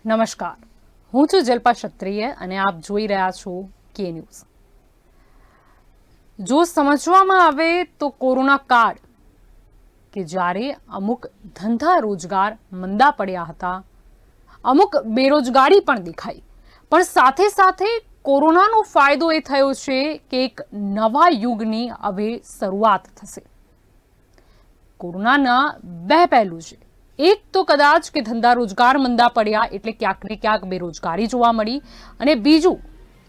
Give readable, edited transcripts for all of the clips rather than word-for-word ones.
નમસ્કાર, હું છું જલ્પા ક્ષત્રિય અને આપ જોઈ રહ્યા છો કે ન્યૂઝ। જો સમજવામાં આવે તો કોરોના કાળ કે જ્યારે અમુક ધંધા રોજગાર મંદા પડ્યા હતા, અમુક બેરોજગારી પણ દેખાઈ, પણ સાથે સાથે કોરોનાનો ફાયદો એ થયો છે કે એક નવા યુગની હવે શરૂઆત થશે। કોરોનાના બે પહેલું છે। એક તો કદાચ કે ધંધા રોજગાર મંદા પડ્યા એટલે ક્યાંક ને ક્યાંક બેરોજગારી જોવા મળી, અને બીજું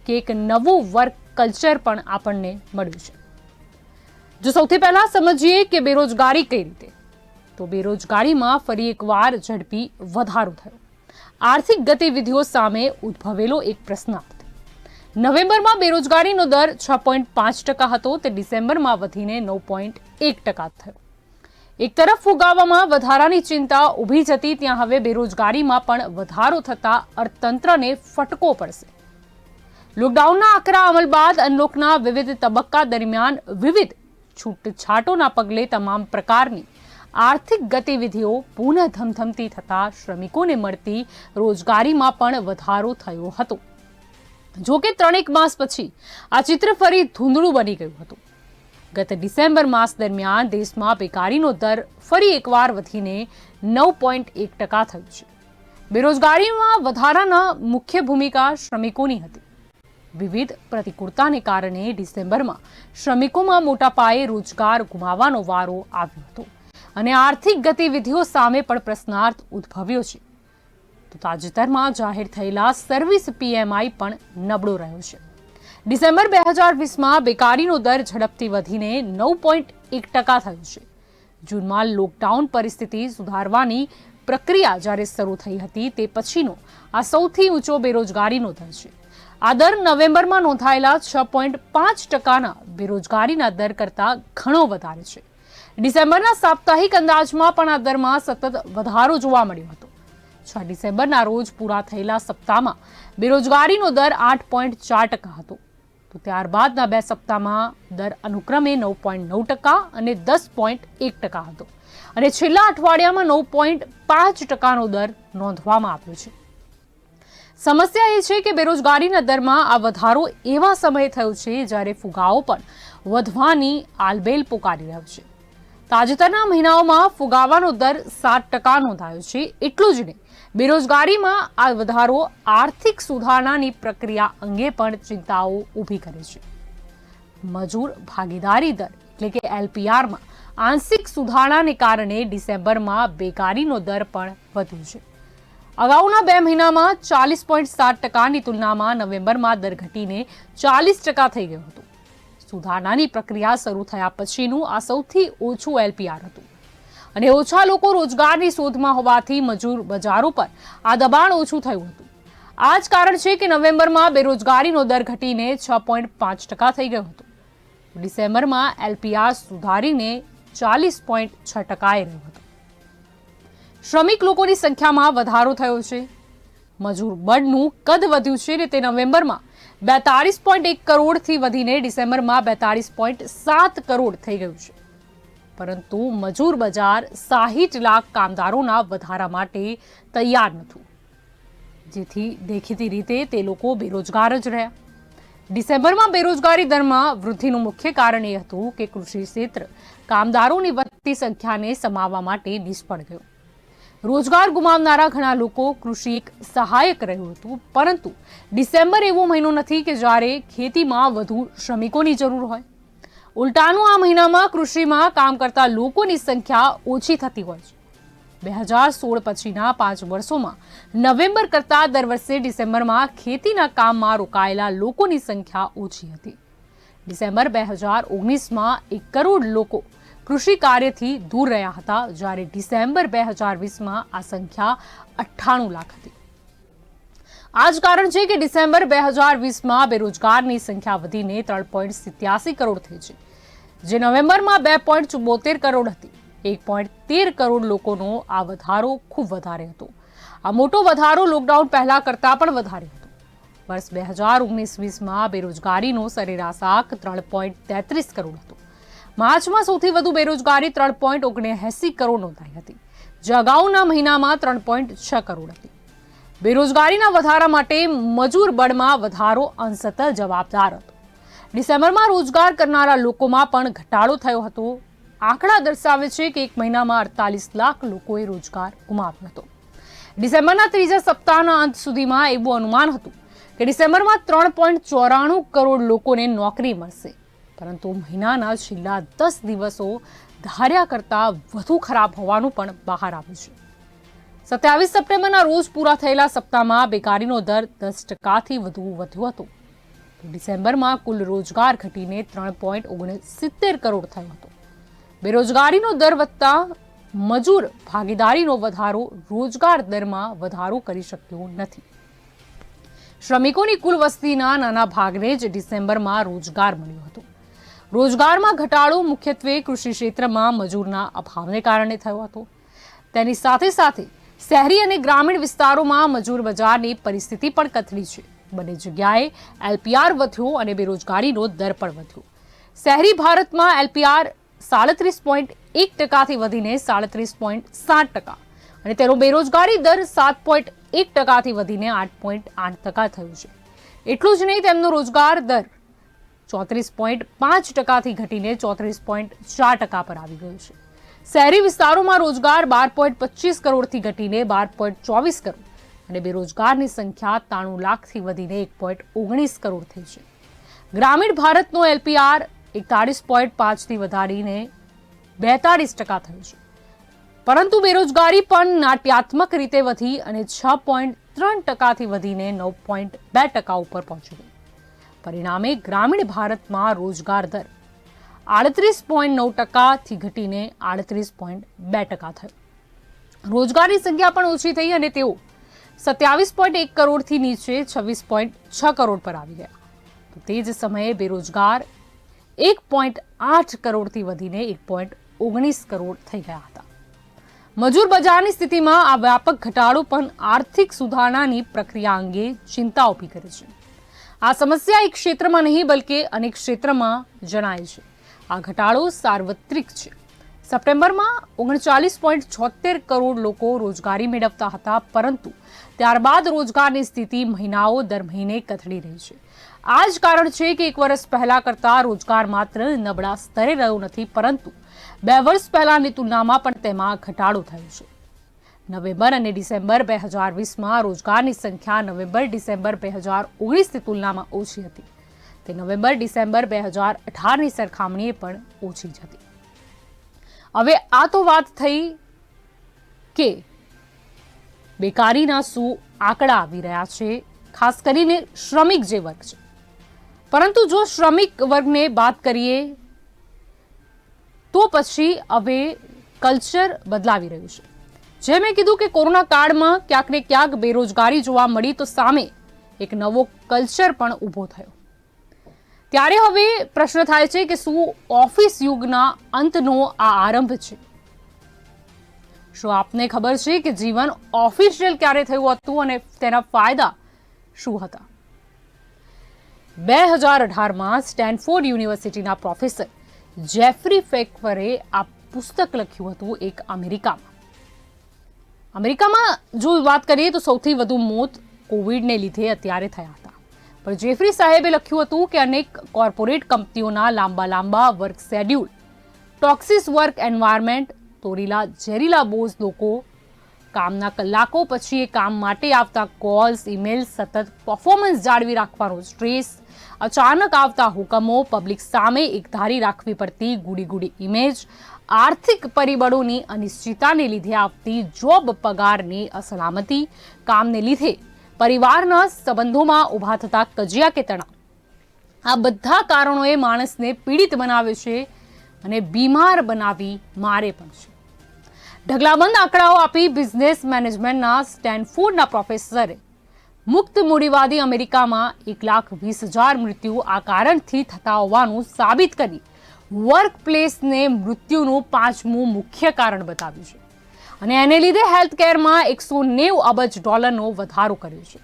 કે એક નવું વર્ક કલ્ચર પણ આપણને મળ્યું છે। જો સૌથી પહેલા સમજીએ કે બેરોજગારી કઈ રીતે, તો બેરોજગારીમાં ફરી એકવાર ઝડપી વધારો થયો। આર્થિક ગતિવિધિઓ સામે ઉદ્ભવેલો એક પ્રશ્નાર્થ। નવેમ્બરમાં બેરોજગારીનો દર 6.5% હતો, તે ડિસેમ્બરમાં વધીને 9.1% થયો। એક તરફ ફુગાવામાં વધારાની ચિંતા ઊભી જતી, ત્યાં હવે બેરોજગારીમાં પણ વધારો થતા અર્થતંત્રને ફટકો પડશે। લોકડાઉનના આકરા અમલ બાદ અનલોકના વિવિધ તબક્કા દરમિયાન વિવિધ છૂટછાટોના પગલે તમામ પ્રકારની આર્થિક ગતિવિધિઓ પુનઃ ધમધમતી થતા શ્રમિકોને મળતી રોજગારીમાં પણ વધારો થયો હતો। જો કે 3 માસ પછી આ ચિત્ર ફરી ધૂંધળું બની ગયું હતું। ગત ડિસેમ્બર માસ દરમિયાન દેશમાં બેકારીનો દર ફરી એકવાર વધીને 9.1% થયો છે। બેરોજગારીમાં વધારાના મુખ્ય ભૂમિકા શ્રમિકોની હતી। વિવિધ પ્રતિકૂળતાને કારણે ડિસેમ્બરમાં શ્રમિકોમાં મોટા પાયે રોજગાર ગુમાવવાનો વારો આવ્યો હતો, અને આર્થિક ગતિવિધિઓ સામે પણ પ્રશ્નાર્થ ઉદ્ભવ્યો છે। તો તાજેતરમાં જાહેર થયેલા સર્વિસ PMI પણ નબળો રહ્યો છે। ડિસેમ્બર 2020માં બેકારીનો દર ઝડપથી વધીને 9.1% થયો છે। જૂનમાં લોકડાઉન પરિસ્થિતિ સુધારવાની પ્રક્રિયા જ્યારે શરૂ થઈ હતી, તે પછીનો આ સૌથી ઊંચો બેરોજગારીનો દર છે। આ દર નવેમ્બરમાં નોંધાયેલા 6.5%ના બેરોજગારીના દર કરતાં ઘણો વધારે છે। ડિસેમ્બરના સાપ્તાહિક અંદાજમાં પણ આ દરમાં સતત વધારો જોવા મળ્યો હતો। 6 ડિસેમ્બરના રોજ પૂરા થયેલા સપ્તાહમાં બેરોજગારીનો દર 8.4% હતો, તો ત્યારબાદના 2 સપ્તાહમાં દર અનુક્રમે 9.9% અને 10.1% હતો, અને છેલ્લા અઠવાડિયામાં 9.5%નો દર નોંધવામાં આવ્યો છે। સમસ્યા એ છે કે બેરોજગારીના દરમાં આ વધારો એવા સમયે થયો છે જ્યારે ફુગાવો પણ વધવાની આલબેલ પોકારી રહ્યો છે। તાજેતરના મહિનાઓમાં ફુગાવાનો દર 7% નોંધાયો છે। એટલું જ નહીં, બેરોજગારીમાં આ વધારો આર્થિક સુધારણાની પ્રક્રિયા અંગે પણ ચિંતાઓ ઊભી કરે છે। મજૂર ભાગીદારી દર એટલે કે LPRમાં આંશિક સુધારણાને કારણે ડિસેમ્બરમાં બેકારીનો દર પણ વધ્યો છે। અગાઉના 2 મહિનામાં 40.7%ની તુલનામાં નવેમ્બરમાં દર ઘટીને 40% થઈ ગયો હતો। સુધારણાની પ્રક્રિયા શરૂ થયા પછીનું આ સૌથી ઓછું LPR હતું, અને ઓછા લોકો રોજગારની શોધમાં હોવાથી મજૂર બજારો પર આ દબાણ ઓછું થયું હતું। આ જ કારણ છે કે નવેમ્બરમાં બેરોજગારીનો દર ઘટીને 6.5% થઈ ગયો હતો। ડિસેમ્બરમાં LPR સુધારીને 40.6% રહ્યો હતો। શ્રમિક લોકોની સંખ્યામાં વધારો થયો છે। મજૂર બળનું કદ વધ્યું છે, અને તે નવેમ્બરમાં 42.1 કરોડથી વધીને ડિસેમ્બરમાં 42.7 કરોડ થઈ ગયું છે। પરંતુ મજૂર બજાર 60 લાખ કામદારોના વધારા માટે તૈયાર નહોતું, જેથી દેખીતી રીતે તે લોકો બેરોજગાર જ રહ્યા। ડિસેમ્બરમાં બેરોજગારી દરમાં વૃદ્ધિનું મુખ્ય કારણ એ હતું કે કૃષિ ક્ષેત્ર કામદારોની વધતી સંખ્યાને સમાવવા માટે નિષ્ફળ ગયું। રોજગાર ગુમાવનારા ઘણા લોકો કૃષિ એક સહાયક રહ્યું હતું, પરંતુ ડિસેમ્બર એવો મહિનો નથી કે જ્યારે ખેતીમાં વધુ શ્રમિકોની જરૂર હોય। ઉલટાનું આ મહિનામાં કૃષિમાં કામ કરતા લોકોની સંખ્યા ઓછી થતી હોય છે। 2016 પછીના 5 વર્ષોમાં નવેમ્બર કરતાં દર વર્ષે ડિસેમ્બરમાં ખેતીના કામમાં રોકાયેલા લોકોની સંખ્યા ઓછી હતી। ડિસેમ્બર 2019માં 1 કરોડ લોકો કૃષિ કાર્યથી દૂર રહ્યા હતા, જ્યારે ડિસેમ્બર 2020માં આ સંખ્યા 98 લાખ હતી। આ જ કારણ છે કે ડિસેમ્બર 2020માં બેરોજગારની સંખ્યા વધીને 3.87 કરોડ થઈ છે, જે નવેમ્બરમાં 2.74 કરોડ હતી। 1.13 કરોડ લોકોનો આ વધારો ખૂબ વધારે હતો। આ મોટો વધારો લોકડાઉન પહેલા કરતાં પણ વધારે હતો। વર્ષ 2019-20માં બેરોજગારીનો સરેરાશ આંક 3.33 કરોડ હતો। માર્ચમાં સૌથી વધુ બેરોજગારી 3.79 કરોડ નોંધાઈ હતી, જે અગાઉના મહિનામાં 3.6 કરોડ હતી। બેરોજગારીના વધારા માટે મજૂર બળમાં વધારો અંશતઃ જવાબદાર હતો. ડિસેમ્બરમાં રોજગાર કરનારા લોકોમાં પણ ઘટાડો થયો હતો. આંકડા દર્શાવે છે કે એક મહિનામાં 48 લાખ લોકોએ રોજગાર ગુમાવ્યો હતો. ડિસેમ્બરના ત્રીજા સપ્તાહના અંત સુધીમાં એવું અનુમાન હતું કે ડિસેમ્બરમાં 3.94 કરોડ લોકોને નોકરી મળશે, પરંતુ મહિનાના છેલ્લા 10 દિવસો ધાર્યા કરતાં વધુ ખરાબ હોવાનું પણ બહાર આવ્યું છે. 27 સપ્ટેમ્બરના રોજ પૂરા થયેલા સપ્તાહમાં બેકારીનો દર 10%થી વધુ વધ્યો હતો. ડિસેમ્બરમાં કુલ રોજગાર ઘટીને 3.69 કરોડ થયો હતો. બેરોજગારીનો દર વધતા મજૂર ભાગીદારીનો વધારો રોજગાર દરમાં વધારો કરી શક્યો નથી. શ્રમિકોની કુલ વસ્તીના નાના ભાગને જ ડિસેમ્બરમાં રોજગાર મળ્યો હતો. રોજગારમાં ઘટાડો મુખ્યત્વે કૃષિ ક્ષેત્રમાં મજૂરના અભાવને કારણે થયો હતો. તેની સાથે સાથે શહેરી અને ગ્રામીણ વિસ્તારોમાં મજૂર બજારની પરિસ્થિતિ પણ કથળી છે. બંને જગ્યાએ એલપીઆર વધ્યો અને બેરોજગારીનો દર પણ વધ્યો. શહેરી ભારતમાં એલપીઆર 37.1%થી વધીને 37.7% અને તેનો બેરોજગારી દર 7.1%થી વધીને 8.8% થયો છે. એટલું જ નહીં, તેમનો રોજગાર દર 34.5%થી ઘટીને 34.4% પર આવી ગયો છે. શહેરી વિસ્તારોમાં રોજગાર 12.25 કરોડથી ઘટીને 12.24 કરોડ અને બેરોજગારની સંખ્યા 93 લાખથી વધીને 1.19 કરોડ થઈ છે. ગ્રામીણ ભારતનો એલપીઆર 41.5થી વધારીને 42% થયો છે, પરંતુ બેરોજગારી પણ નાટ્યાત્મક રીતે વધી અને 6.3%થી વધીને 9.2% ઉપર પહોંચી ગઈ. પરિણામે ગ્રામીણ ભારતમાં રોજગાર દર 38.9%થી ઘટીને 38.2% થયો. રોજગારની સંખ્યા પણ ઓછી થઈ અને તેઓ 27.1 કરોડથી નીચે 26.6 કરોડ પર આવી ગયા. તો તે જ સમયે બેરોજગાર 1.8 કરોડથી વધીને 1.19 કરોડ થઈ ગયા હતા. મજૂર બજારની સ્થિતિમાં આ વ્યાપક ઘટાડો પણ આર્થિક સુધારણાની પ્રક્રિયા અંગે ચિંતા ઊભી કરે છે. આ સમસ્યા એક ક્ષેત્રમાં નહીં બલકે અનેક ક્ષેત્રમાં જણાય છે. આ ઘટાડો સાર્વત્રિક છે. સપ્ટેમ્બરમાં 39.76 કરોડ લોકો રોજગારી મેળવતા હતા, પરંતુ ત્યારબાદ રોજગારની સ્થિતિ મહિનાઓ દર મહિને કથળી રહી છે. આ જ કારણ છે કે એક વર્ષ પહેલા કરતા રોજગાર માત્ર નબળા સ્તરે રહ્યો નથી, પરંતુ 2 વર્ષ પહેલાની તુલનામાં પણ તેમાં ઘટાડો થયો છે. નવેમ્બર અને ડિસેમ્બર 2020માં રોજગારની સંખ્યા નવેમ્બર-ડિસેમ્બર 2019ની તુલનામાં ઓછી હતી. તે નવેમ્બર-ડિસેમ્બર 2018ની સરખામણીએ પણ ઓછી જ હતી. હવે આ તો વાત થઈ કે બેકારીના શું આંકડા આવી રહ્યા છે, ખાસ કરીને શ્રમિક જે વર્ગ છે. પરંતુ જો શ્રમિક વર્ગને બાદ કરીએ તો પછી હવે કલ્ચર બદલાવી રહ્યું છે. જે મેં કીધું કે કોરોના કાળમાં ક્યાંક ને ક્યાંક બેરોજગારી જોવા મળી, તો સામે એક નવો કલ્ચર પણ ઊભો થયો. ત્યારે હવે પ્રશ્ન થાય છે કે શું ઓફિસ યુગના અંતનો આ આરંભ છે? શું આપને ખબર છે કે જીવન ઓફિશિયલ ક્યારે થયું હતું અને તેના ફાયદા શું હતા? 2018માં સ્ટેનફોર્ડ યુનિવર્સિટીના પ્રોફેસર જેફરી ફેકવરે આ પુસ્તક લખ્યું હતું. એક અમેરિકામાં જો વાત કરીએ તો સૌથી વધુ મોત કોવિડને લીધે અત્યારે થયા હતા. પણ જેફરી સાહેબે લખ્યું હતું કે અનેક કોર્પોરેટ કંપનીઓના લાંબા work schedule, toxic work environment, ઝેરીલા બોઝ, લોકો કામના કલાકો પછી એ કામ માટે આવતા કોલ્સ, ઈમેલ, સતત પરફોર્મન્સ જાળવી રાખવાનો સ્ટ્રેસ, અચાનક આવતા હુકમો, પબ્લિક સામે એકધારી રાખવી પડતી ગુડી ઇમેજ, આર્થિક પરિબળોની અનિશ્ચિતતાને લીધે આવતી જોબ પગારની અસલામતી, કામને લીધે પરિવારના સંબંધોમાં ઊભા થતા કજિયા કે તણાવ, આ બધા કારણોએ માણસને પીડિત બનાવે છે અને બીમાર બનાવી મારે પણ છે. ઢગલાબંધ આંકડાઓ આપી બિઝનેસ મેનેજમેન્ટના સ્ટેનફોર્ડના પ્રોફેસરે મુક્ત મૂડીવાદી અમેરિકામાં 1,20,000 મૃત્યુ આ કારણથી થતા હોવાનું સાબિત કરી વર્ક પ્લેસને મૃત્યુનું 5મું મુખ્ય કારણ બતાવ્યું છે અને એને લીધે હેલ્થ કેરમાં $190 અબજ વધારો કર્યો છે.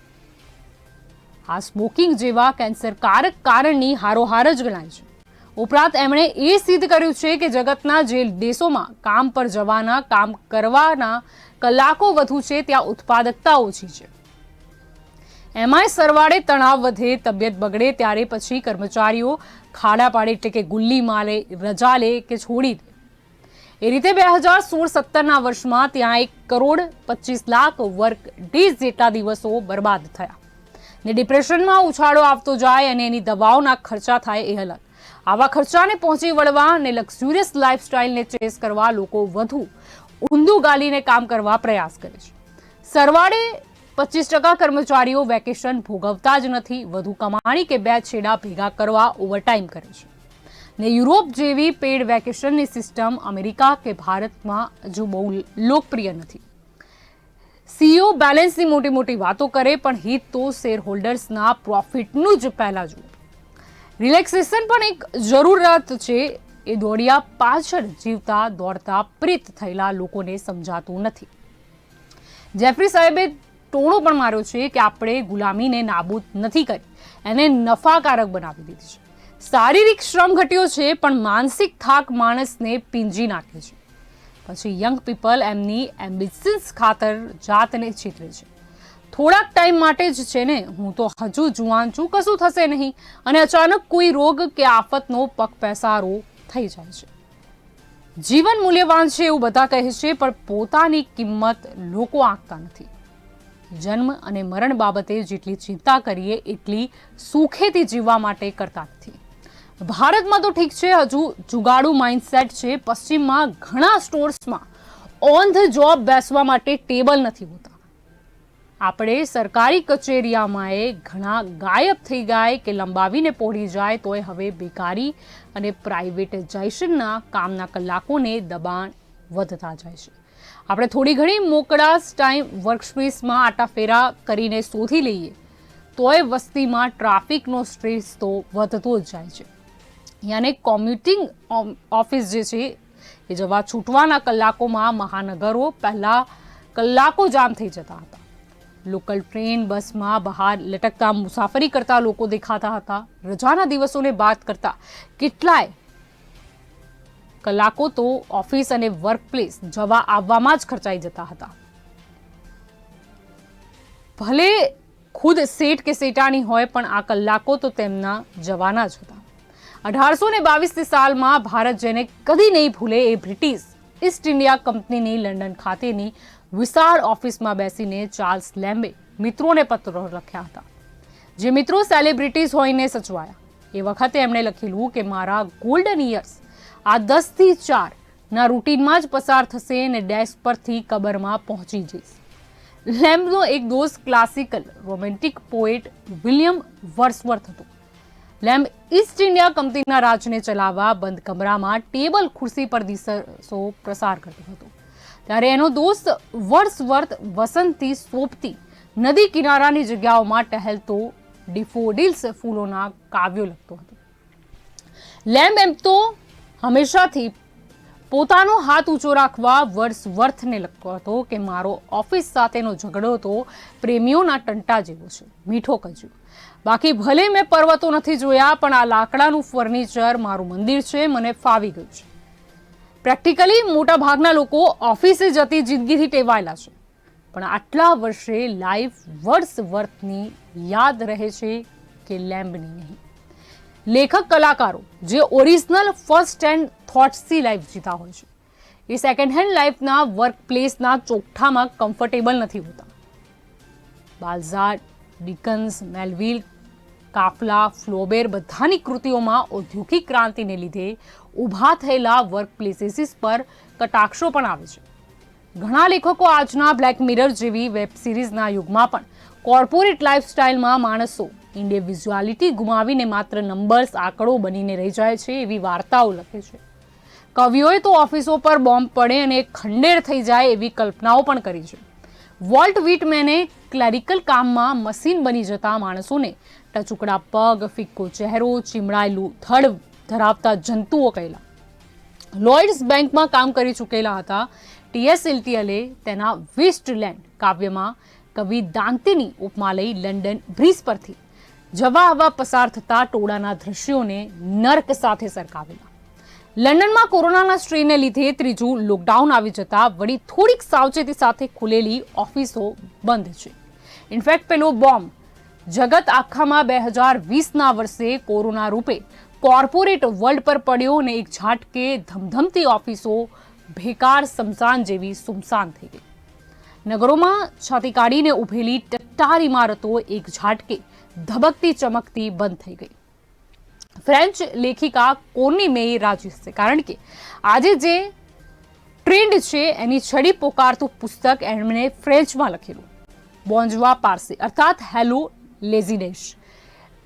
આ સ્મોકિંગ જેવા કેન્સરકારક કારણની હારોહાર જ ગણાય છે. ઉપરાંત એમણે એ સિદ્ધ કર્યું છે કે જગતના જે દેશોમાં કામ પર જવાના, કામ કરવાના કલાકો વધુ છે, ત્યાં ઉત્પાદકતા ઓછી છે. એમાંય સરવાળે તણાવ વધે, તબિયત બગડે ત્યારે પછી કર્મચારીઓ ખાડા પાડે, એટલે કે ગુલ્લી મારે, રજા લે કે છોડી દે. એ રીતે 2016-17ના વર્ષમાં ત્યાં 1,25,00,000 વર્ક ડેઝ જેટલા દિવસો બરબાદ થયા ને ડિપ્રેશનમાં ઉછાળો આવતો જાય અને એની દવાઓના ખર્ચા થાય એ અલગ. આવા ખર્ચાને પહોંચી વળવા અને લક્ઝુરિયસ લાઇફસ્ટાઇલને ચેસ કરવા લોકો વધુ ઊંધું ગાલીને કામ કરવા પ્રયાસ કરે છે. સરવાળે 25% કર્મચારીઓ વેકેશન ભોગવતા જ નથી, વધુ કમાણી કે બે છેડા ભેગા કરવા ઓવરટાઈમ કરે છે ને યુરોપ જેવી પેડ વેકેશનની સિસ્ટમ અમેરિકા કે ભારતમાં હજુ બહુ લોકપ્રિય નથી. સીઈઓ બેલેન્સની મોટી મોટી વાતો કરે પણ હિત તો શેર હોલ્ડર્સના પ્રોફિટનું જ પહેલા જુઓ. રિલેક્સેશન પણ એક જરૂરિયાત છે, એ દોડ્યા પાછળ જીવતા દોડતા પ્રેત થયેલા લોકોને સમજાતું નથી. જેફરી સાહેબે ટોણો પણ માર્યો છે કે આપણે ગુલામીને નાબૂદ નથી કરી, એને નફાકારક બનાવી દીધી છે. શારીરિક શ્રમ ઘટ્યો છે પણ માનસિક થાક માણસને પીંજી નાખે છે. પછી યંગ પીપલ એમની એમ્બિશન્સ ખાતર જાતને છેતરે છે. થોડાક ટાઈમ માટે જ છે ને, હું તો હજુ જુવાન છું, કશું થશે નહીં, અને અચાનક કોઈ રોગ કે આફતનો પગ પેસારો થઈ જાય છે. જીવન મૂલ્યવાન છે એવું બધા કહે છે પણ પોતાની કિંમત લોકો આંકતા નથી. જન્મ અને મરણ બાબતે જેટલી ચિંતા કરીએ એટલી સુખેથી જીવવા માટે કરતા નથી. ભારતમાં તો ઠીક છે, હજુ જુગાડુ માઇન્ડસેટ છે. પશ્ચિમમાં ઘણા સ્ટોર્સમાં ઓન ધ જોબ બેસવા માટે ટેબલ નથી હોતા. આપણે સરકારી કચેરીઓમાં ઘણા ગાયબ થઈ જાય કે લંબાવીને પહોળી જાય તોય હવે બેકારી અને પ્રાઇવેટાઇઝેશનના કામના કલાકોને દબાણ વધતા જાય છે. આપણે થોડી ઘણી મોકળાશ ટાઈમ વર્કસ્પેસમાં આટાફેરા કરીને શોધી લઈએ તોય વસ્તીમાં ટ્રાફિકનો સ્ટ્રેસ તો વધતો જ જાય છે. યાને કોમ્યુટિંગ ઓફિસ જે છે એ જવા છૂટવાના કલાકોમાં મહાનગરો પહેલાં કલાકો જામ થઈ જતા હતા. લોકલ ટ્રેન બસમાં બહાર લટકતા મુસાફરી કરતા લોકો દેખાતા હતા. રજાના દિવસોને બાદ કરતા કેટલાય કલાકો તો ઓફિસ અને વર્કપ્લેસ જવા આવવામાં જ ખર્ચાઈ જતા હતા. ભલે ખુદ સેઠ કે સેટાની હોય પણ આ કલાકો તો તેમના જવાના જ હતા. 1822 સાલમાં ભારત જેને કદી નહીં ભૂલે એ બ્રિટિશ ઈસ્ટ ઇન્ડિયા કંપનીની લંડન ખાતેની વિશાળ ઓફિસમાં બેસીને ચાર્લ્સ લેમ્બે મિત્રોને પત્રો લખ્યા હતા. જે મિત્રો સેલિબ્રિટીઝ હોઈને સચવાયા. એ વખતે એમણે લખેલું કે મારા ગોલ્ડન યર્સ આ 10 થી 4 ના રૂટીનમાં જ પસાર થશે અને ડેસ્ક પરથી કબરમાં પહોંચી જઈશ. લેમ્બનો એક દોસ્ત ક્લાસિકલ રોમેન્ટિક પોએટ વિલિયમ વર્ડસવર્થ હતો. લેમ્બ ઈસ્ટ ઇન્ડિયા કંપનીના રાજને ચલાવવા બંધ કમરામાં ટેબલ ખુરશી પર દિવસો પ્રસાર કરતો હતો. ત્યારે એનો દોસ્ત વર્ડસવર્થ વસંતથી સોંપતી નદી કિનારાની જગ્યાઓમાં ટહેલતો ડિફોડિલ્સ ફૂલોના કાવ્યો લખતો હતો. લેમ્બ એમ તો હંમેશાથી પોતાનો હાથ ઊંચો રાખવા વર્ડસવર્થને લખતો હતો કે મારો ઓફિસ સાથેનો ઝઘડો તો પ્રેમીઓના ટંટા જેવો છે, મીઠો કજ્યો. બાકી ભલે મેં પર્વતો નથી જોયા પણ આ લાકડાનું ફર્નિચર મારું મંદિર છે, મને ફાવી ગયું છે. પ્રેક્ટિકલી મોટા ભાગના લોકો ઓફિસે જતી જિંદગીથી ટેવાયેલા છે પણ આટલા વર્ષે લાઈફ વર્ડસવર્થની યાદ રહે છે કે લેમ્બની નહીં. લેખક કલાકારો જે ઓરિજિનલ ફર્સ્ટ હેન્ડ થોટ્સથી લાઈફ જીતા હોય છે એ સેકન્ડ હેન્ડ લાઈફના વર્કપ્લેસના ચોકઠામાં કમ્ફર્ટેબલ નથી હોતા. બાલ્ઝાક, ડિકન્સ, મેલવિલ, કાફલા, ફ્લોબેર બધાની કૃતિઓમાં ઔદ્યોગિક ક્રાંતિને લીધે ઊભા થયેલા વર્કપ્લેસીસ પર કટાક્ષો પણ આવે છે. ઘણા લેખકો આજના બ્લેક મિરર જેવી વેબ સિરીઝના યુગમાં પણ કોર્પોરેટ લાઇફસ્ટાઇલમાં માણસો ઇન્ડિવિજ્યુઆલિટી ગુમાવીને માત્ર નંબર્સ આંકડો બનીને રહી જાય છે એવી વાર્તાઓ લખે છે. કવિઓએ તો ઓફિસો પર બોમ્બ પડે અને ખંડેર થઈ જાય એવી કલ્પનાઓ પણ કરી છે. વોલ્ટ વિટમેને ક્લેરિકલ કામમાં મશીન બની જતા માણસોને ટચુકડા પગ, ફિક્કો ચહેરો, ચીમડાયેલું થડ ધરાવતા જંતુઓ કહેલા. લોઇડ્સ બેંકમાં કામ કરી ચૂકેલા હતા ટી.એસ. ઇલ્ટિયલે તેના વેસ્ટલેન્ડ કાવ્યમાં કવિ દાંતીની ઉપમા લઈ લંડન બ્રિજ પરથી જવા આવવા પસાર થતા ટોળાના દ્રશ્યોને નર્ક સાથે સરખાવેલા. લંડનમાં કોરોનાના સ્ટ્રેનને લીધે ત્રીજું લોકડાઉન આવી જતા વળી થોડીક સાવચેતી સાથે ખુલેલી ઓફિસો બંધ છે. ઇનફેક્ટ પેલો બોમ્બ જગત આખામાં 2020ના વર્ષે કોરોના રૂપે કોર્પોરેટ વર્લ્ડ પર પડ્યો અને એક ઝાટકે ધમધમતી ઓફિસો ભેકાર સમસાન જેવી સુમસાન થઈ ગઈ. નગરોમાં છાતી કાઢીને ઉભેલી ટટ્ટાર ઇમારતો એક ઝાટકે ધબકતી ચમકતી બંધ થઈ ગઈ. ફ્રેન્ચ લેખિકા કોર્ની મેય રાજી હશે, કારણ કે આજે જે ટ્રેન્ડ છે એની છડી પોકારતું પુસ્તક એમણે ફ્રેન્ચમાં લખેલું, બોન્જવા પારસે અર્થાત હેલો લેઝીનેસ.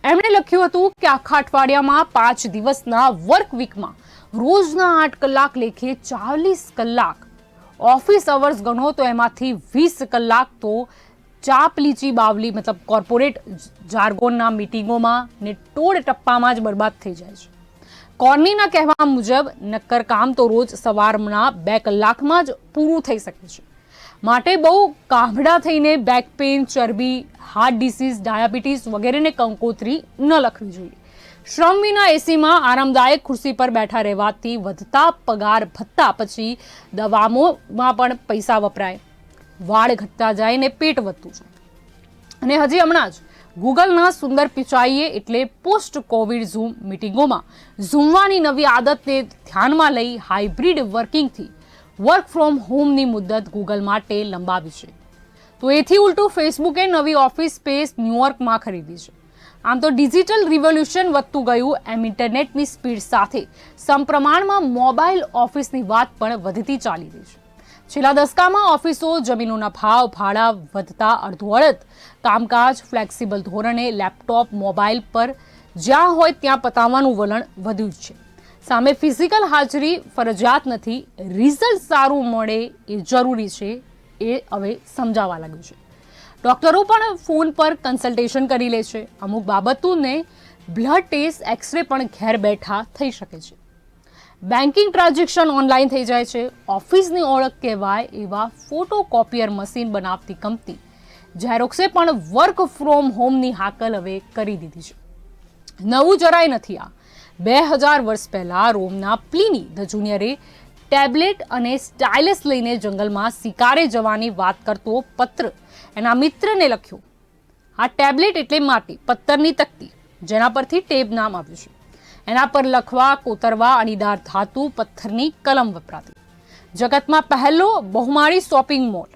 એમણે લખ્યું હતું કે આખા અઠવાડિયામાં 5 દિવસના વર્ક વીકમાં રોજના 8 કલાક લેખે 40 કલાક ઓફિસ અવર્સ ગણો તો એમાંથી 20 કલાક તો ચાપલીચી બાવલી મતલબ કોર્પોરેટ જાર્ગોનના મીટિંગોમાં ને ટોળ ટપ્પામાં જ બરબાદ થઈ જાય છે. કોર્નીના કહેવા મુજબ નક્કર કામ તો રોજ સવારના 2 કલાકમાં જ પૂરું થઈ શકે છે. માટે બહુ કાભડા થઈને બેક પેઇન, ચરબી, હાર્ટ ડિસીઝ, ડાયાબિટીસ વગેરેને કંકોત્રી ન લખવી જોઈએ. શ્રમ વિના એસીમાં આરામદાયક ખુરશી પર બેઠા રહેવાથી વધતા પગાર ભથ્થા પછી દવામાં પણ પૈસા વપરાય, વાળ ઘટતા જાય ને પેટ વધતું જાય. અને હજી હમણાં જ ગૂગલના સુંદર પિચાઈએ એટલે પોસ્ટ કોવિડ ઝૂમ મીટિંગોમાં ઝૂમવાની નવી આદતને ધ્યાનમાં લઈ હાઇબ્રિડ વર્કિંગથી વર્ક ફ્રોમ હોમની મુદ્દત ગૂગલ માટે લંબાવી છે. તો એથી ઉલટું ફેસબુકે નવી ઓફિસ સ્પેસ ન્યુયોર્કમાં ખરીદી છે. આમ તો ડિજિટલ રિવોલ્યુશન વધતું ગયું એમ ઇન્ટરનેટની સ્પીડ સાથે સમપ્રમાણમાં મોબાઈલ ઓફિસની વાત પણ વધતી ચાલી રહી છે. છેલ્લા દસકામાં ઓફિસો, જમીનોના ભાવ, ભાડા વધતા અડધોઅડધ કામકાજ ફ્લેક્સિબલ ધોરણે લેપટોપ, મોબાઈલ પર જ્યાં હોય ત્યાં પતાવવાનું વલણ વધ્યું છે. સામે ફિઝિકલ હાજરી ફરજિયાત નથી, રિઝલ્ટ સારું મળે એ જરૂરી છે, એ હવે સમજાવવા લાગ્યું છે. ડોક્ટરો પણ ફોન પર કન્સલ્ટેશન કરી લે છે. અમુક બાબતોને બ્લડ ટેસ્ટ, એક્સરે પણ ઘેર બેઠા થઈ શકે છે. બેન્કિંગ ટ્રાન્ઝેક્શન ઓનલાઈન થઈ જાય છે. ઓફિસની ઓળખ કહેવાય એવા ફોટોકોપિયર મશીન બનાવતી કંપની ઝેરોક્સે પણ વર્ક ફ્રોમ હોમની હાકલ હવે કરી દીધી છે. નવું જરાય નથી આ. 2000 વર્ષ પહેલા રોમના પ્લિની ધ જુનિયરે ટેબ્લેટ અને સ્ટાઇલસ લઈને જંગલમાં શિકારે જવાની વાત કરતો પત્ર એના મિત્રને લખ્યો. આ ટેબ્લેટ એટલે માટી, પથ્થરની તકતી, જેના પરથી ટેબ નામ આવ્યું છે. એના પર લખવા, કોતરવા અણીદાર ધાતુ પથ્થરની કલમ વપરાતી. જગતમાં પહેલો બહુમાળી શોપિંગ મોલ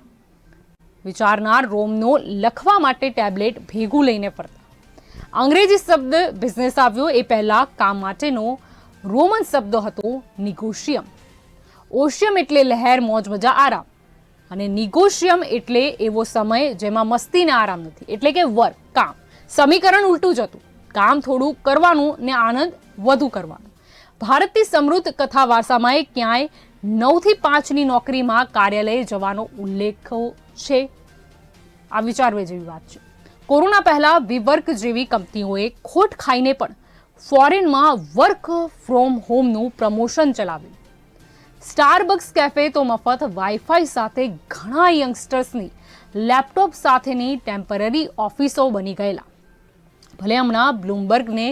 વિચારનાર રોમનો લખવા માટે ટેબ્લેટ ભેગું લઈને ફરતા. અંગ્રેજી શબ્દ બિઝનેસ આવ્યો એ પહેલા કામ માટેનો રોમન શબ્દ હતો નિગોશિયમ. ઓશિયમ એટલે લહેર, મોજ મજા, આરામ, અને નિગોશિયમ એટલે એવો સમય જેમાં મસ્તી ને આરામ નથી, એટલે કે વર્ક, કામ. સમીકરણ ઉલટું જ હતું. કામ થોડું કરવાનું ને આનંદ વધુ કરવાનો. ભારતની સમૃદ્ધ કથા વારસામાં ક્યાંય 9 થી 5ની નોકરીમાં કાર્યાલય જવાનો ઉલ્લેખ છે? આ વિચારવા જેવી વાત છે. કોરોના પહેલા વીવર્ક જેવી કંપનીઓએ ખોટ ખાઈને પણ ફોરેનમાં વર્ક ફ્રોમ હોમનું પ્રમોશન ચલાવ્યું. સ્ટારબક્સ કેફે તો મફત વાઈફાઈ સાથે ઘણા યંગસ્ટર્સની લેપટોપ સાથેની ટેમ્પરરી ઓફિસો બની ગયેલા. ભલે હમણાં બ્લૂમબર્ગને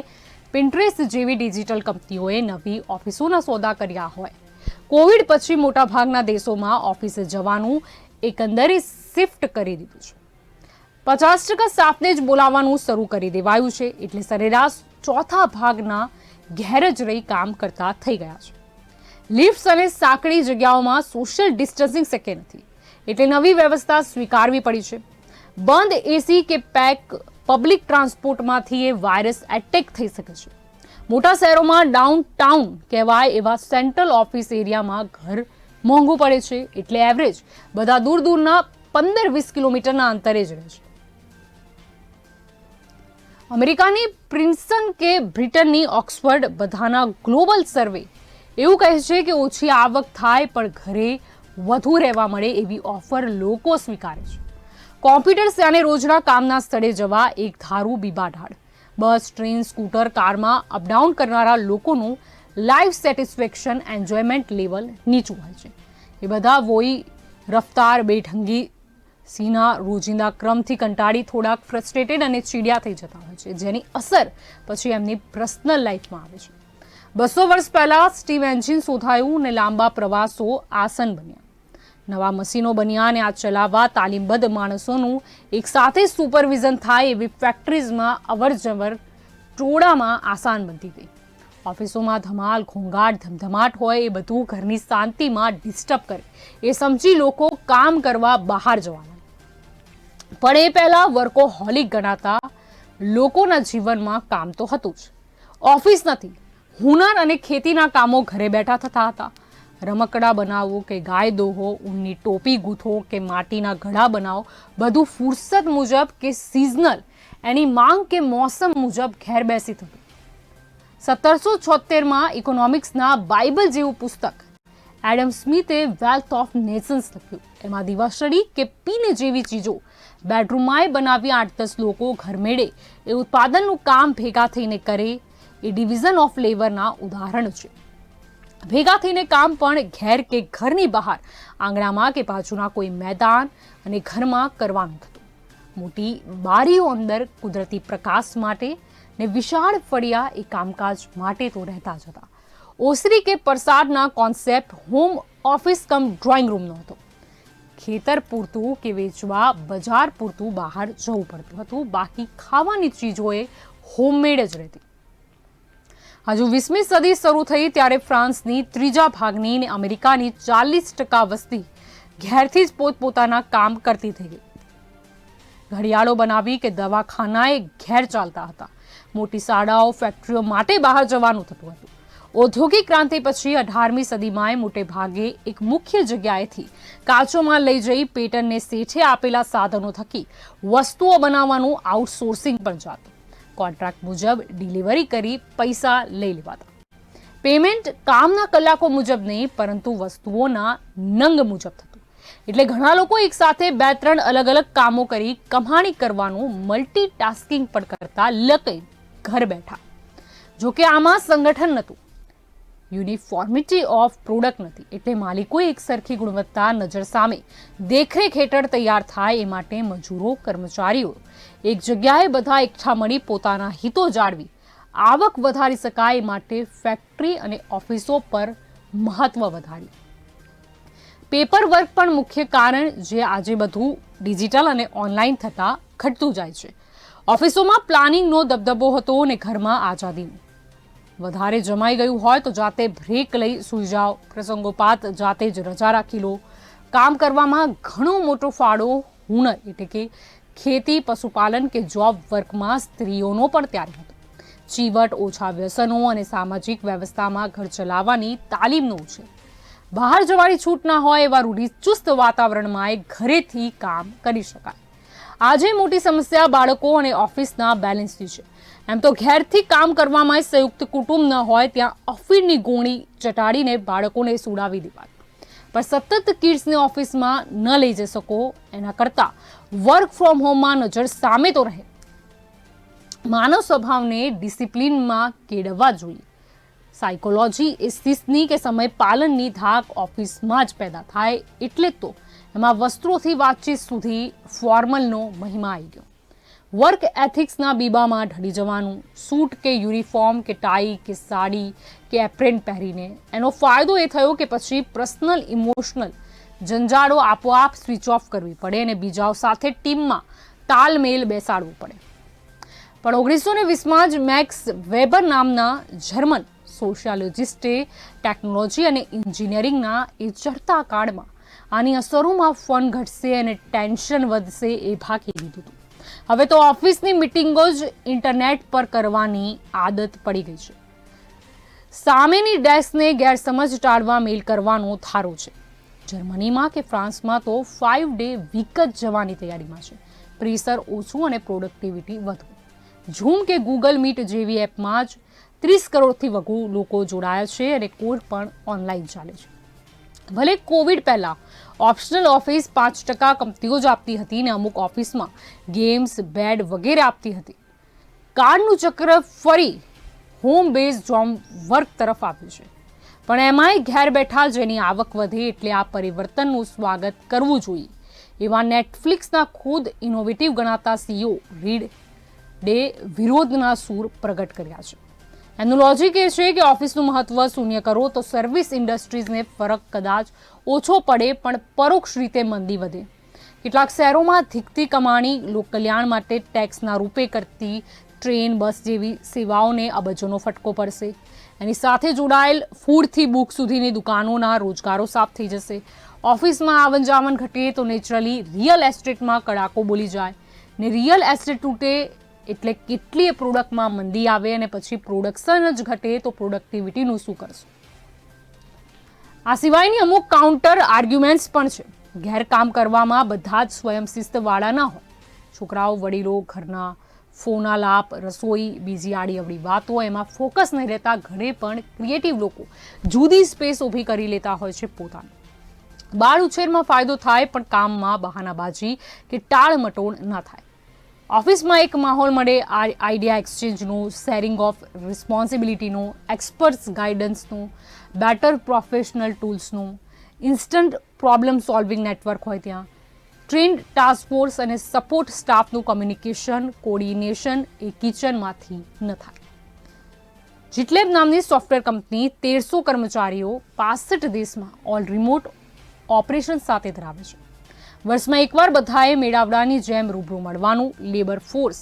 પિન્ટરેસ્ટ જેવી ડિજિટલ કંપનીઓએ નવી ઓફિસોના સોદા કર્યા હોય, કોવિડ પછી મોટાભાગના દેશોમાં ઓફિસે જવાનું એકંદરે શિફ્ટ કરી દીધું છે. 50% સ્ટાફને જ બોલાવવાનું શરૂ કરી દેવાયું છે, એટલે સરેરાશ ચોથા ભાગના ઘેર જ રહી કામ કરતા થઈ ગયા છે. લિફ્ટ્સ અને સાંકડી જગ્યાઓમાં સોશિયલ ડિસ્ટન્સિંગ શક્ય નથી, એટલે નવી વ્યવસ્થા સ્વીકારવી પડી છે. બંધ એસી કે પેક પબ્લિક ટ્રાન્સપોર્ટમાંથી એ વાયરસ એટેક થઈ શકે છે. મોટા શહેરોમાં ડાઉનટાઉન કહેવાય એવા સેન્ટ્રલ ઓફિસ એરિયામાં ઘર મોંઘું પડે છે, એટલે એવરેજ બધા દૂર દૂરના 15-20 કિલોમીટરના અંતરે જ રહે છે. અમેરિકાની પ્રિન્સટન કે બ્રિટનની ઓક્સફર્ડ બધાના ગ્લોબલ સર્વે એવું કહે છે કે ઓછી આવક થાય પણ ઘરે વધુ રહેવા મળે એવી ઓફર લોકો સ્વીકારે છે. કોમ્પ્યુટર્સ અને રોજના કામના સ્થળે જવા એક ધારું બીબાઢાળ. બસ, ટ્રેન, સ્કૂટર, કારમાં અપડાઉન કરનારા લોકોનું લાઈફ સેટિસ્ફેક્શન, એન્જોયમેન્ટ લેવલ નીચું હોય છે. એ બધા વોઈ રફતાર, બેઢંગી સીના રોજિંદા ક્રમથી કંટાળી થોડાક ફ્રસ્ટ્રેટેડ અને ચીડિયા થઈ જતા હોય છે, જેની અસર પછી એમની પર્સનલ લાઈફમાં આવે છે. 200 વર્ષ પહેલા સ્ટીમ એન્જિન શોધાયું અને લાંબા પ્રવાસો આસન બન્યા. નવા મશીનો બન્યા અને આ ચલાવવા તાલીમબદ્ધ માણસોનું એકસાથે સુપરવિઝન થાય એવી ફેક્ટરીઝમાં અવરજવર ટોળામાં આસાન બનતી ગઈ. ઓફિસોમાં ધમાલ, ઘોંઘાટ, ધમધમાટ હોય એ બધું ઘરની શાંતિમાં ડિસ્ટર્બ કરે એ સમજી લોકો કામ કરવા બહાર જવાના. પણ એ પહેલા વર્કોહોલિક ગણાતા લોકોના જીવનમાં કામ તો હતું જ. ઓફિસ નથી, હુનર અને ખેતીના કામો ઘરે બેઠા થતા હતા. રમકડા બનાવો કે ગાય દોહો, ઊનની ટોપી ગૂંથો કે માટીના ઘડા બનાવો, બધું ફુરસત મુજબ કે સિઝનલ એની માંગ કે મોસમ મુજબ ઘેર બેસી થતું. 1776માં ઇકોનોમિક્સના બાઇબલ જેવું પુસ્તક એડમ સ્મિથે વેલ્થ ઓફ નેશન્સ લખ્યું. એમાં દિવાસળી કે પીને જેવી ચીજો બેડરૂમમાં બનાવી 8-10 લોકો ઘરમેળે એ ઉત્પાદનનું કામ ભેગા થઈને કરે એ ડિવિઝન ઓફ લેબરના ઉદાહરણ છે. ભેગા થઈને કામ પણ ઘેર કે ઘરની બહાર, આંગણામાં કે બાજુના કોઈ મેદાન અને ઘરમાં કરવાનું થતું. મોટી બારીઓ અંદર કુદરતી પ્રકાશ માટે ને વિશાળ ફળિયા એ કામકાજ માટે તો રહેતા જ હતા. ઓસરી કે પરસાદના કોન્સેપ્ટ હોમ ઓફિસ કમ ડ્રોઈંગ રૂમનો હતો. ખેતર પૂરતું કે વેચવા બજાર પૂરતું બહાર જવું પડતું હતું. બાકી ખાવાની ચીજોએ હોમમેડ જ રહેતી. હજુ 20મી સદી શરૂ થઈ ત્યારે ફ્રાન્સની ત્રીજા ભાગની ને અમેરિકાની 40% વસ્તી ઘેરથી જ પોતપોતાના કામ કરતી થઈ ગઈ. ઘડિયાળો બનાવી કે દવાખાનાએ ઘેર ચાલતા હતા. મોટી શાળાઓ, ફેક્ટરીઓ માટે બહાર જવાનું થતું હતું. ઔદ્યોગિક ક્રાંતિ પછી 18મી સદીમાં મોટે ભાગે એક મુખ્ય જગ્યાએથી કાચો માલ લઈ જઈ પેટર્નને શેઠે આપેલા સાધનો થકી વસ્તુઓ બનાવવાનું આઉટસોર્સિંગ પણ જાતું. કોન્ટ્રાક્ટ મુજબ ડિલિવરી કરી પૈસા લઈ લેવાતા. પેમેન્ટ કામના કલાકો મુજબ નહીં પરંતુ વસ્તુઓના નંગ મુજબ થતું. એટલે ઘણા લોકો એક સાથે 2-3 અલગ અલગ કામો કરી કમાણી કરવાનું મલ્ટીટાસ્કિંગ પણ કરતા લકઈ ઘર બેઠા. જોકે આમાં સંગઠન નહોતું, યુનિફોર્મિટી ઓફ પ્રોડક્ટ નથી. એટલે માલિકોએ એક સરખી ગુણવત્તા નજર સામે દેખરેખ હેઠળ તૈયાર થાય એ માટે મજૂરો, કર્મચારીઓ એક જગ્યાએ બધા એકઠા મળી પોતાના હિતો જાળવી આવક વધારી શકાય એ માટે ફેક્ટરી અને ઓફિસો પર મહત્વ વધાર્યું. પેપર વર્ક પણ મુખ્ય કારણ જે આજે બધું ડિજિટલ અને ઓનલાઈન થતા ઘટતું જાય છે. ઓફિસોમાં પ્લાનિંગનો દબદબો હતો અને ઘરમાં આઝાદીનો. વધારે જમાઈ ગયું હોય તો જાતે બ્રેક લઈ સૂઈ જાઓ, પ્રસંગોપાત જાતે જ રજા રાખી લો. કામ કરવામાં ઘણો મોટો ફાળો હુનર એટલે કે ખેતી, પશુપાલન કે જોબ વર્કમાં સ્ત્રીઓનો પણ ત્યારે હતો. ચીવટ, ઓછા વ્યસનો અને સામાજિક વ્યવસ્થામાં ઘર ચલાવવાની તાલીમનો છે. બહાર જવાની છૂટ ના હોય એવા રૂઢિચુસ્ત વાતાવરણમાં ઘરેથી કામ કરી શકાય. આજે મોટી સમસ્યા બાળકો અને ઓફિસના બેલેન્સની છે. એમ તો ઘેરથી કામ કરવામાં સંયુક્ત કુટુંબ ન હોય ત્યાં ઓફિસની ગોળી ચટાડીને બાળકોને સુડાવી દેવાય. પણ સતત કિડ્સને ઓફિસમાં ન લઈ જઈ શકો એના કરતાં વર્ક ફ્રોમ હોમમાં નજર સામે તો રહે. માનવ સ્વભાવને ડિસિપ્લિનમાં કેળવવા જોઈએ. સાયકોલોજી એ શિસ્તની કે સમય પાલનની ધાક ઓફિસમાં જ પેદા થાય. એટલે તો એમાં વસ્ત્રોથી વાતચીત સુધી ફોર્મલનો મહિમા આવી ગયો. વર્ક એથિક્સના બીબામાં ઢળી જવાનું, સૂટ કે યુનિફોર્મ કે ટાઈ કે સાડી કે એપ્રેન પહેરીને એનો ફાયદો એ થયો કે પછી પર્સનલ ઇમોશનલ જંજાળો આપોઆપ સ્વિચ ઓફ કરવી પડે અને બીજાઓ સાથે ટીમમાં તાલમેલ બેસાડવું પડે. પણ 1920માં જ મેક્સ વેબર નામના જર્મન સોશિયોલોજિસ્ટે ટેકનોલોજી અને એન્જિનિયરિંગના એ ચડતા કાળમાં આની અસરોમાં ફન ઘટશે અને ટેન્શન વધશે એ ભાગી લીધું હતું. હવે તો ઓફિસની મિટિંગો જ ઇન્ટરનેટ પર કરવાની આદત પડી ગઈ છે. સામેની ડેસ્કને ગેરસમજ ટાળવા મેલ કરવાનો થારો છે. જર્મનીમાં કે ફ્રાન્સમાં તો 5 ડે વીક જ જવાની તૈયારીમાં છે. પ્રેશર ઓછું અને પ્રોડક્ટિવિટી વધુ. ઝૂમ કે ગૂગલ મીટ જેવી એપમાં જ 30 કરોડથી વધુ લોકો જોડાયા છે અને કોર્સ પણ ઓનલાઈન ચાલે છે. ભલે કોવિડ પહેલા ઓપ્શનલ ઓફિસ 5% કંપનીઓ જ આપતી હતી ને અમુક ઓફિસમાં ગેમ્સ, બેડ વગેરે આપતી હતી. કાળનું ચક્ર ફરી હોમ બેઝ જોબ વર્ક તરફ આવ્યું છે. પણ એમાંય ઘેર બેઠા જેની આવક વધે એટલે આ પરિવર્તનનું સ્વાગત કરવું જોઈએ એવા નેટફ્લિક્સના ખુદ ઇનોવેટિવ ગણાતા સીઈઓ રીડ ડે વિરોધના સૂર પ્રગટ કર્યા છે. એનું લોજિક એ છે કે ઓફિસનું મહત્વ શૂન્ય કરો તો સર્વિસ ઇન્ડસ્ટ્રીઝને ફરક કદાચ ઓછો પડે, પણ પરોક્ષ રીતે મંદી વધે. કેટલાક શહેરોમાં ધીકતી કમાણી લોકકલ્યાણ માટે ટેક્સના રૂપે કરતી ટ્રેન, બસ જેવી સેવાઓને અબજોનો ફટકો પડશે. એની સાથે જોડાયેલ ફૂડથી બુક સુધીની દુકાનોના રોજગારો સાફ થઈ જશે. ઓફિસમાં આવન જાવન ઘટે તો નેચરલી રિયલ એસ્ટેટમાં કડાકો બોલી જાય, ને રિયલ એસ્ટેટ તૂટે એટલે કેટલીય પ્રોડક્ટમાં મંદી આવે, અને પછી પ્રોડક્શન જ ઘટે તો પ્રોડક્ટિવિટીનું શું કરશું? આ સિવાયની અમુક કાઉન્ટર આર્ગ્યુમેન્ટ્સ પણ છે. ઘેરકામ કરવામાં બધા જ સ્વયં શિસ્તવાળા ન હોય. છોકરાઓ, વડીલો, ઘરના ફોન આલાપ, રસોઈ, બીજી આડી અવડી વાતો, એમાં ફોકસ નહીં રહેતા ઘરે પણ ક્રિએટિવ લોકો જુદી સ્પેસ ઊભી કરી લેતા હોય છે પોતાની. બાળ ઉછેરમાં ફાયદો થાય, પણ કામમાં બહાનાબાજી કે ટાળમટોળ ન થાય. ઓફિસમાં એક માહોલ મળે આઈડિયા એક્સચેન્જનું, શેરિંગ ઓફ રિસ્પોન્સિબિલિટીનું, એક્સપર્ટ્સ ગાઈડન્સનું, બેટર પ્રોફેશનલ ટૂલ્સનું, ઇન્સ્ટન્ટ પ્રોબ્લેમ સોલ્વિંગ નેટવર્ક હોય ત્યાં, ટ્રેન્ડ ટાસ્ક ફોર્સ અને સપોર્ટ સ્ટાફનું કમ્યુનિકેશન, કોર્ડિનેશન એ કિચનમાંથી ન થાય. જીટલેબ નામની સોફ્ટવેર કંપની 1300 કર્મચારીઓ 65 દેશમાં ઓલ રિમોટ ઓપરેશન સાથે ધરાવે છે. વર્ષમાં એકવાર બધાએ મેળાવડાની જેમ રૂબરૂ મળવાનું, લેબર ફોર્સ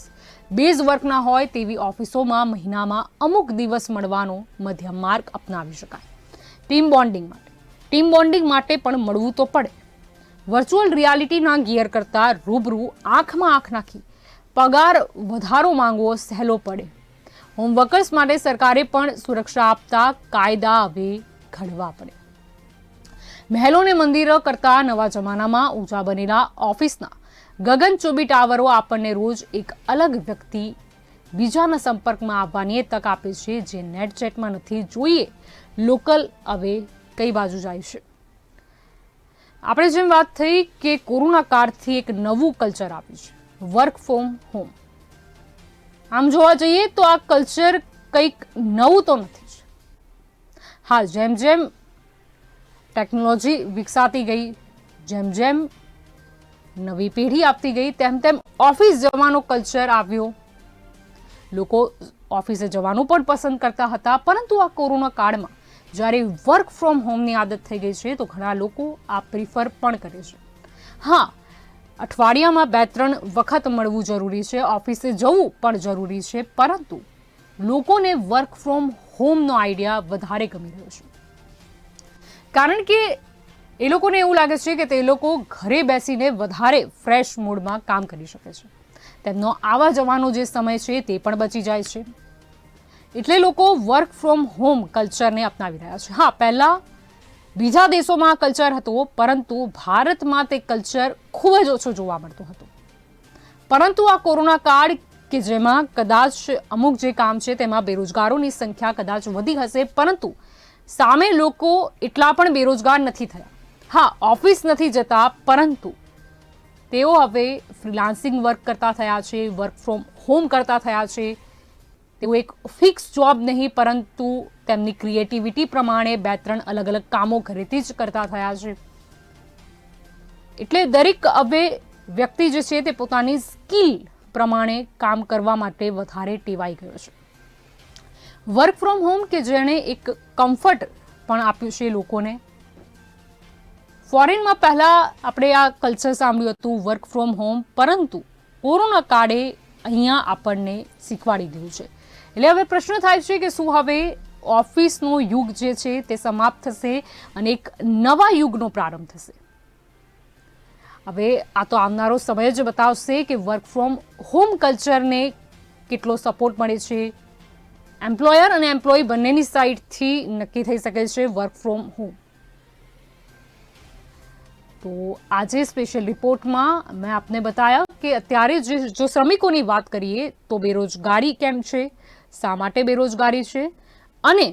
બેઝ વર્કના હોય તેવી ઓફિસોમાં મહિનામાં અમુક દિવસ મળવાનો મધ્યમ માર્ગ અપનાવી શકાય. ટીમ બોન્ડિંગ માટે પણ મળવું તો પડે. વર્ચ્યુઅલ રિયાલિટીના ગિયર કરતાં રૂબરૂ આંખમાં આંખ નાખી પગાર વધારો માંગવો સહેલો પડે. હોમવર્કર્સ માટે સરકારે પણ સુરક્ષા આપતા કાયદા હવે ઘડવા પડે. મહેલોને મંદિરો કરતા નવા જમાનામાં ઊંચા બનેલા ઓફિસના ગગનચુંબી ટાવરો આપણને રોજ એક અલગ વ્યક્તિ બીજાના સંપર્કમાં આવવાની તક આપે છે, જે નેટ ચેટમાં નથી. જોઈએ લોકલ હવે કઈ બાજુ જાય છે. આપણે જેમ વાત થઈ કે કોરોના કાળથી એક નવું કલ્ચર આવ્યું છે, વર્ક ફ્રોમ હોમ. આમ જોવા જઈએ તો આ કલ્ચર કંઈક નવું તો નથી. હા, જેમ જેમ ટેકનોલોજી વિકસાતી ગઈ, જેમ જેમ નવી પેઢી આપતી ગઈ, તેમ તેમ ઓફિસ જવાનો કલ્ચર આવ્યો. લોકો ઓફિસે જવાનું પણ પસંદ કરતા હતા, પરંતુ આ કોરોના કાળમાં જ્યારે વર્ક ફ્રોમ હોમની આદત થઈ ગઈ છે તો ઘણા લોકો આ પ્રિફર પણ કરે છે. હા, અઠવાડિયામાં 2-3 વખત મળવું જરૂરી છે, ઓફિસે જવું પણ જરૂરી છે, પરંતુ લોકોને વર્ક ફ્રોમ હોમનો આઈડિયા વધારે ગમી રહ્યો છે. કારણ કે એ લોકોને એવું લાગે છે કે તે લોકો ઘરે બેસીને વધારે ફ્રેશ મૂડમાં કામ કરી શકે છે. તેમનો આવવા જવાનો જે સમય છે તે પણ બચી જાય છે. એટલે લોકો વર્ક ફ્રોમ હોમ કલ્ચરને અપનાવી રહ્યા છે. હા, પહેલા બીજા દેશોમાં આ કલ્ચર હતો, પરંતુ ભારતમાં તે કલ્ચર ખૂબ જ ઓછો જોવા મળતો હતો. પરંતુ આ કોરોના કાળ કે જેમાં કદાચ અમુક જે કામ છે તેમાં બેરોજગારોની સંખ્યા કદાચ વધી હશે, પરંતુ સામે લોકો એટલા પણ બેરોજગાર નથી થયા. હા, ઓફિસ નથી જતા, પરંતુ તેઓ હવે ફ્રીલાન્સિંગ વર્ક કરતા થયા છે, વર્ક ફ્રોમ હોમ કરતા થયા છે. તેઓ એક ફિક્સ જોબ નહીં, પરંતુ તેમની ક્રિએટિવિટી પ્રમાણે 2-3 અલગ અલગ કામો ઘરેથી જ કરતા થયા છે. એટલે દરેક હવે વ્યક્તિ જે છે તે પોતાની સ્કિલ પ્રમાણે કામ કરવા માટે વધારે ટેવાઈ ગયો છે. વર્ક ફ્રોમ હોમ કે જેણે એક કમ્ફર્ટ પણ આપ્યું છે લોકોને. ફોરેનમાં પહેલા આપણે આ કલ્ચર સાંભળ્યું હતું વર્ક ફ્રોમ હોમ, પરંતુ કોરોના કાળે અહીંયા આપણને શીખવાડી દીધું છે. એટલે હવે પ્રશ્ન થાય છે કે શું હવે ઓફિસનો યુગ જે છે તે સમાપ્ત થશે અને એક નવા યુગનો પ્રારંભ થશે? હવે આ તો આવનારો સમય જ બતાવશે કે વર્ક ફ્રોમ હોમ કલ્ચરને કેટલો સપોર્ટ મળે છે. એમ્પ્લોયર અને એમ્પ્લોયી બંનેની સાઈડથી નક્કી થઈ શકે છે વર્ક ફ્રોમ હોમ. તો આજે સ્પેશિયલ રિપોર્ટમાં મેં આપને બતાયા કે અત્યારે જો શ્રમિકોની વાત કરીએ તો બેરોજગારી કેમ છે, શા માટે બેરોજગારી છે, અને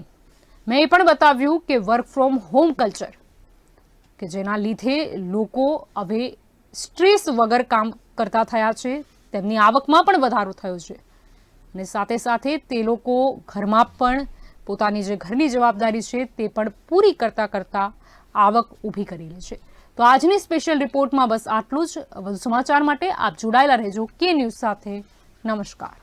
મેં એ પણ બતાવ્યું કે વર્ક ફ્રોમ હોમ કલ્ચર કે જેના લીધે લોકો હવે સ્ટ્રેસ વગર કામ કરતા થયા છે, તેમની આવકમાં પણ વધારો થયો છે, અને સાથે સાથે તે લોકો ઘરમાં પણ પોતાની જે ઘરની જવાબદારી છે તે પણ પૂરી કરતા આવક ઊભી કરી લે છે. તો આજની સ્પેશિયલ રિપોર્ટમાં બસ આટલું જ. વધુ સમાચાર માટે આપ જોડાયેલા રહેજો કે ન્યૂઝ સાથે. નમસ્કાર.